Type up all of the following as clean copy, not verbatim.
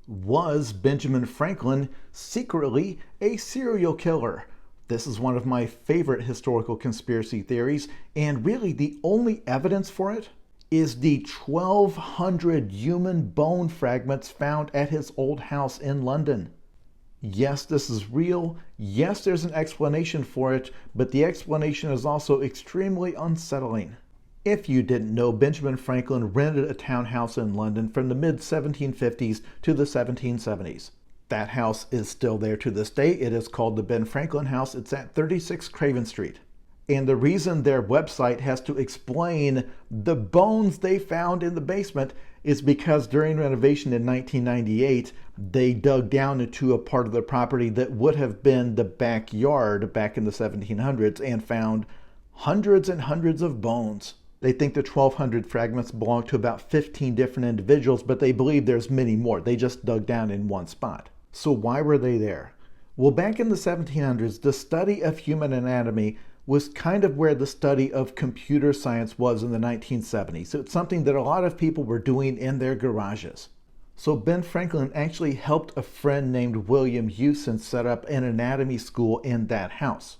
Was Benjamin Franklin secretly a serial killer? This is one of my favorite historical conspiracy theories, and really the only evidence for it is the 1,200 human bone fragments found at his old house in London. Yes, this is real. Yes, there's an explanation for it, but the explanation is also extremely unsettling. If you didn't know, Benjamin Franklin rented a townhouse in London from the mid 1750s to the 1770s. That house is still there to this day. It is called the Ben Franklin House. It's at 36 Craven Street. And the reason their website has to explain the bones they found in the basement is because during renovation in 1998, they dug down into a part of the property that would have been the backyard back in the 1700s and found hundreds and hundreds of bones. They think the 1,200 fragments belong to about 15 different individuals, but they believe there's many more. They just dug down in one spot. So why were they there? Well, back in the 1700s, the study of human anatomy was kind of where the study of computer science was in the 1970s. So it's something that a lot of people were doing in their garages. So Ben Franklin actually helped a friend named William Hewson set up an anatomy school in that house.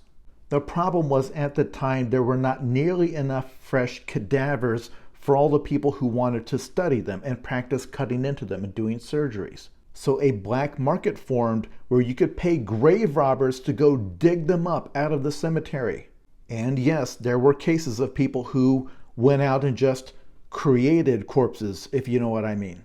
The problem was at the time there were not nearly enough fresh cadavers for all the people who wanted to study them and practice cutting into them and doing surgeries. So a black market formed where you could pay grave robbers to go dig them up out of the cemetery. And yes, there were cases of people who went out and just created corpses, if you know what I mean.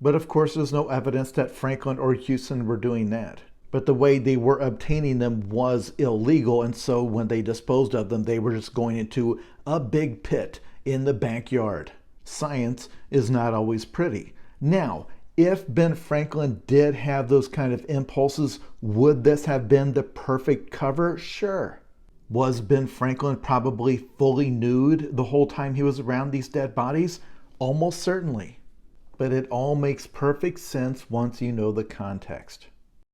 But of course, there's no evidence that Franklin or Hewson were doing that. But the way they were obtaining them was illegal, and so when they disposed of them, they were just going into a big pit in the backyard. Science is not always pretty. Now, if Ben Franklin did have those kind of impulses, would this have been the perfect cover? Sure. Was Ben Franklin probably fully nude the whole time he was around these dead bodies? Almost certainly. But it all makes perfect sense once you know the context.